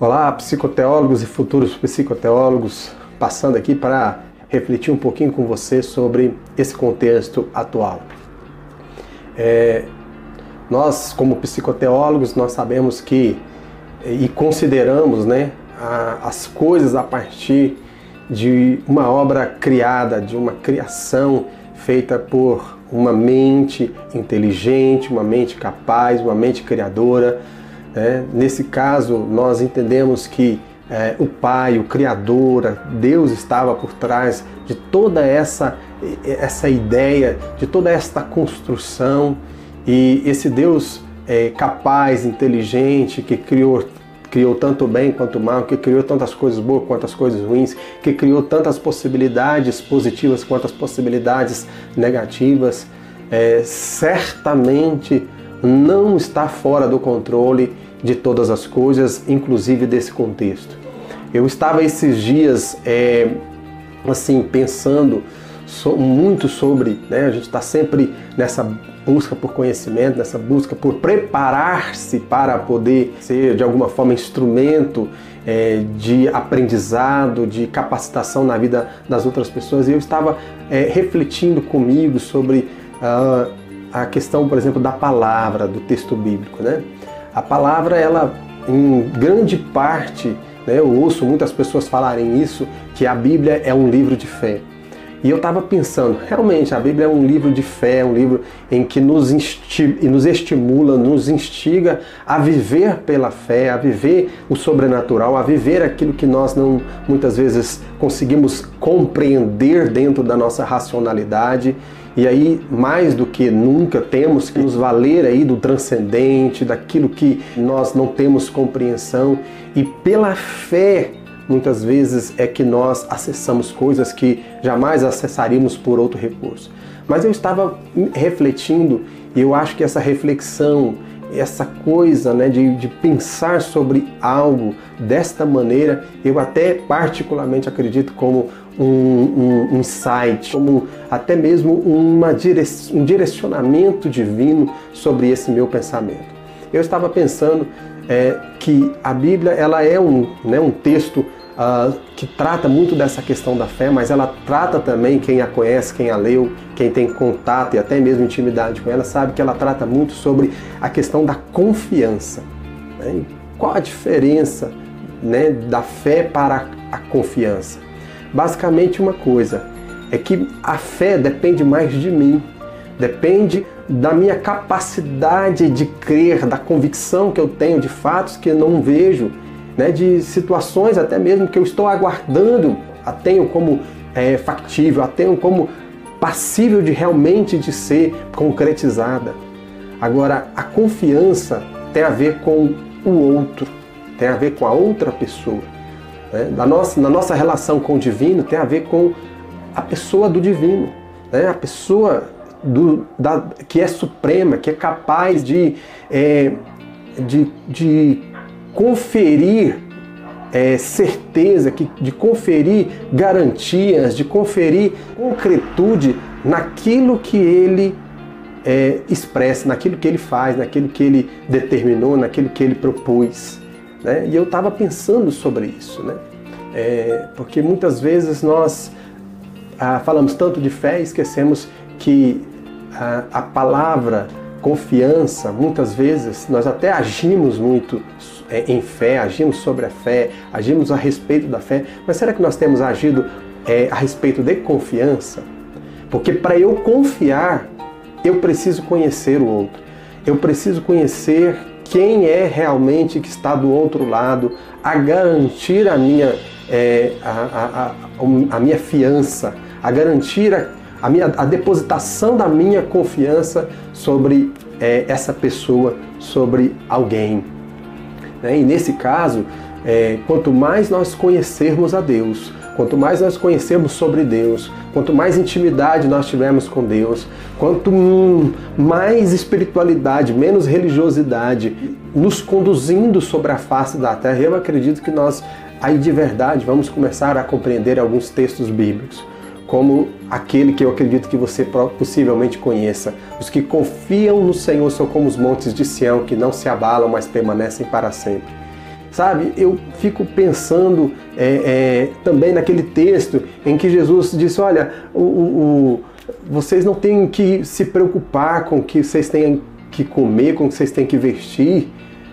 Olá, psicoteólogos e futuros psicoteólogos, passando aqui para refletir um pouquinho com você sobre esse contexto atual. Nós, como psicoteólogos, nós sabemos que e consideramos, as coisas a partir de uma obra criada, de uma criação feita por uma mente inteligente, uma mente capaz, uma mente criadora. Nesse caso, nós entendemos que o Pai, o Criador, Deus estava por trás de toda essa ideia, de toda esta construção, e esse Deus capaz, inteligente, que criou tanto bem quanto mal, que criou tantas coisas boas quanto as coisas ruins, que criou tantas possibilidades positivas quanto as possibilidades negativas, certamente não está fora do controle de todas as coisas, inclusive desse contexto. Eu estava esses dias pensando muito sobre, a gente está sempre nessa busca por conhecimento, nessa busca por preparar-se para poder ser de alguma forma instrumento de aprendizado, de capacitação na vida das outras pessoas, e eu estava refletindo comigo sobre a questão, por exemplo, da palavra, do texto bíblico, A palavra, ela, em grande parte, eu ouço muitas pessoas falarem isso, que a Bíblia é um livro de fé. E eu estava pensando, realmente, a Bíblia é um livro de fé, é um livro em que nos estimula, nos instiga a viver pela fé, a viver o sobrenatural, a viver aquilo que nós não, muitas vezes, conseguimos compreender dentro da nossa racionalidade. E aí, mais do que nunca, temos que nos valer aí do transcendente, daquilo que nós não temos compreensão. E pela fé, muitas vezes, é que nós acessamos coisas que jamais acessaríamos por outro recurso. Mas eu estava refletindo, e eu acho que essa reflexão, essa coisa de pensar sobre algo desta maneira, eu até particularmente acredito como um insight, como até mesmo um direcionamento divino sobre esse meu pensamento. Eu estava pensando que a Bíblia, ela é um texto que trata muito dessa questão da fé, mas ela trata também, quem a conhece, quem a leu, quem tem contato e até mesmo intimidade com ela, sabe que ela trata muito sobre a questão da confiança. Qual a diferença da fé para a confiança? Basicamente uma coisa, é que a fé depende mais de mim, depende da minha capacidade de crer, da convicção que eu tenho de fatos que eu não vejo, de situações até mesmo que eu estou aguardando, a tenho como factível, a tenho como passível de realmente de ser concretizada. Agora, a confiança tem a ver com o outro, tem a ver com a outra pessoa. Na nossa relação com o divino tem a ver com a pessoa do divino, a pessoa que é suprema, que é capaz de conferir certeza, de conferir garantias, de conferir concretude naquilo que ele expressa, naquilo que ele faz, naquilo que ele determinou, naquilo que ele propôs. E eu estava pensando sobre isso, porque muitas vezes nós falamos tanto de fé e esquecemos que a palavra confiança, muitas vezes nós até agimos muito em fé, agimos sobre a fé, agimos a respeito da fé, mas será que nós temos agido a respeito de confiança? Porque para eu confiar, eu preciso conhecer o outro, eu preciso conhecer quem é realmente que está do outro lado, a garantir a minha fiança, a garantir a depositação da minha confiança sobre essa pessoa, sobre alguém. E nesse caso, quanto mais nós conhecermos a Deus, quanto mais nós conhecermos sobre Deus, quanto mais intimidade nós tivermos com Deus, quanto mais espiritualidade, menos religiosidade nos conduzindo sobre a face da terra, eu acredito que nós aí de verdade vamos começar a compreender alguns textos bíblicos, como aquele que eu acredito que você possivelmente conheça. Os que confiam no Senhor são como os montes de Sião, que não se abalam, mas permanecem para sempre. Sabe, eu fico pensando também naquele texto em que Jesus disse, olha, vocês não têm que se preocupar com o que vocês têm que comer, com o que vocês têm que vestir,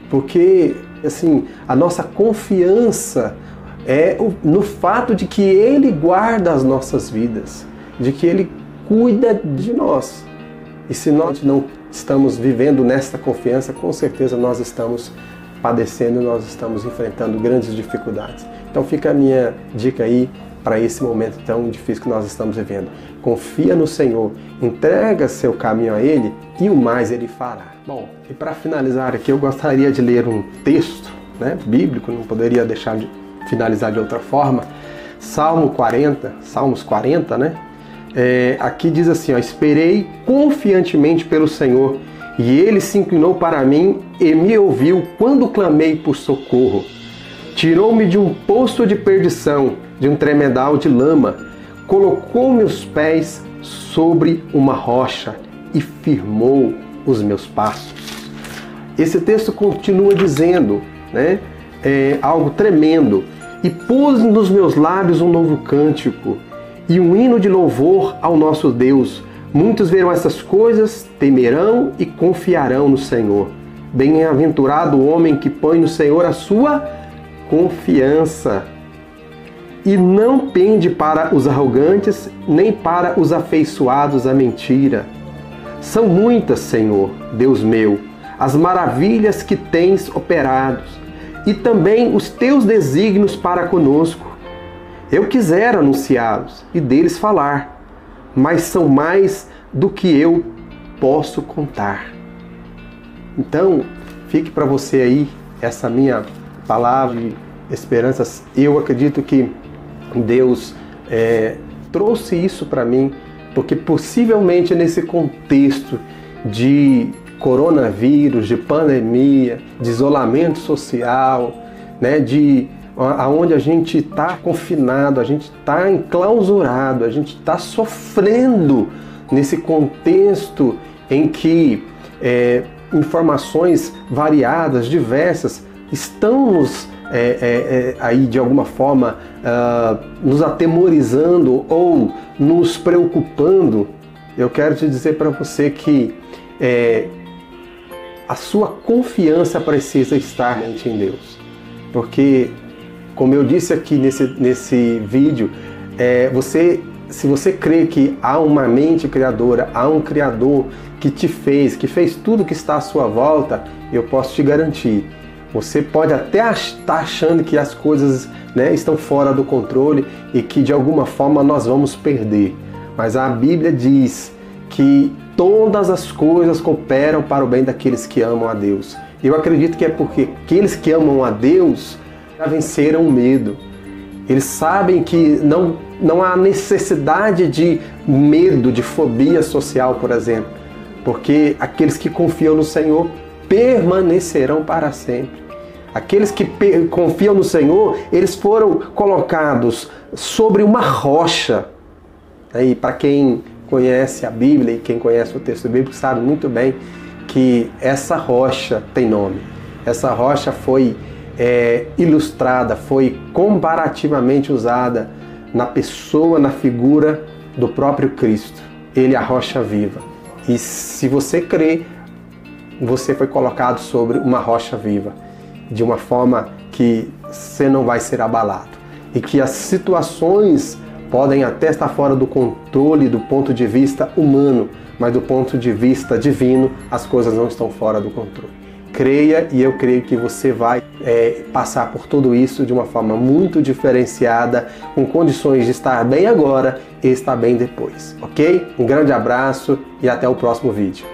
porque assim, a nossa confiança é no fato de que Ele guarda as nossas vidas, de que Ele cuida de nós. E se nós não estamos vivendo nesta confiança, com certeza nós estamos padecendo, nós estamos enfrentando grandes dificuldades. Então fica a minha dica aí para esse momento tão difícil que nós estamos vivendo. Confia no Senhor, entrega seu caminho a Ele e o mais Ele fará. Bom, e para finalizar aqui eu gostaria de ler um texto, né, bíblico, não poderia deixar de finalizar de outra forma. Salmos 40, né? Aqui diz assim, ó, esperei confiantemente pelo Senhor, e Ele se inclinou para mim e me ouviu quando clamei por socorro. Tirou-me de um poço de perdição, de um tremedal de lama, colocou meus pés sobre uma rocha e firmou os meus passos. Esse texto continua dizendo, né, algo tremendo. E pôs nos meus lábios um novo cântico e um hino de louvor ao nosso Deus. Muitos verão essas coisas, temerão e confiarão no Senhor. Bem-aventurado o homem que põe no Senhor a sua confiança e não pende para os arrogantes, nem para os afeiçoados à mentira. São muitas, Senhor, Deus meu, as maravilhas que tens operado, e também os teus desígnios para conosco. Eu quisera anunciá-los e deles falar, mas são mais do que eu posso contar. Então, fique para você aí essa minha palavra de esperanças. Eu acredito que Deus trouxe isso para mim, porque possivelmente nesse contexto de coronavírus, de pandemia, de isolamento social, né, onde a gente está confinado, a gente está enclausurado, a gente está sofrendo nesse contexto em que informações variadas, diversas, estão nos aí de alguma forma nos atemorizando ou nos preocupando. Eu quero te dizer para você que a sua confiança precisa estar em Deus, porque, como eu disse aqui nesse vídeo, se você crê que há uma mente criadora, há um Criador que te fez, que fez tudo que está à sua volta, eu posso te garantir, você pode até estar achando que as coisas, né, estão fora do controle e que de alguma forma nós vamos perder, mas a Bíblia diz que todas as coisas cooperam para o bem daqueles que amam a Deus. Eu acredito que é porque aqueles que amam a Deus já venceram o medo. Eles sabem que não há necessidade de medo, de fobia social, por exemplo, porque aqueles que confiam no Senhor permanecerão para sempre. Aqueles que confiam no Senhor, eles foram colocados sobre uma rocha. E para quem conhece a Bíblia e quem conhece o texto bíblico sabe muito bem que essa rocha tem nome. Essa rocha foi ilustrada, foi comparativamente usada na pessoa, na figura do próprio Cristo. Ele é a rocha viva. E se você crê, você foi colocado sobre uma rocha viva, de uma forma que você não vai ser abalado. E que as situações podem até estar fora do controle do ponto de vista humano, mas do ponto de vista divino, as coisas não estão fora do controle. Creia, e eu creio que você vai passar por tudo isso de uma forma muito diferenciada, com condições de estar bem agora e estar bem depois, ok? Um grande abraço e até o próximo vídeo.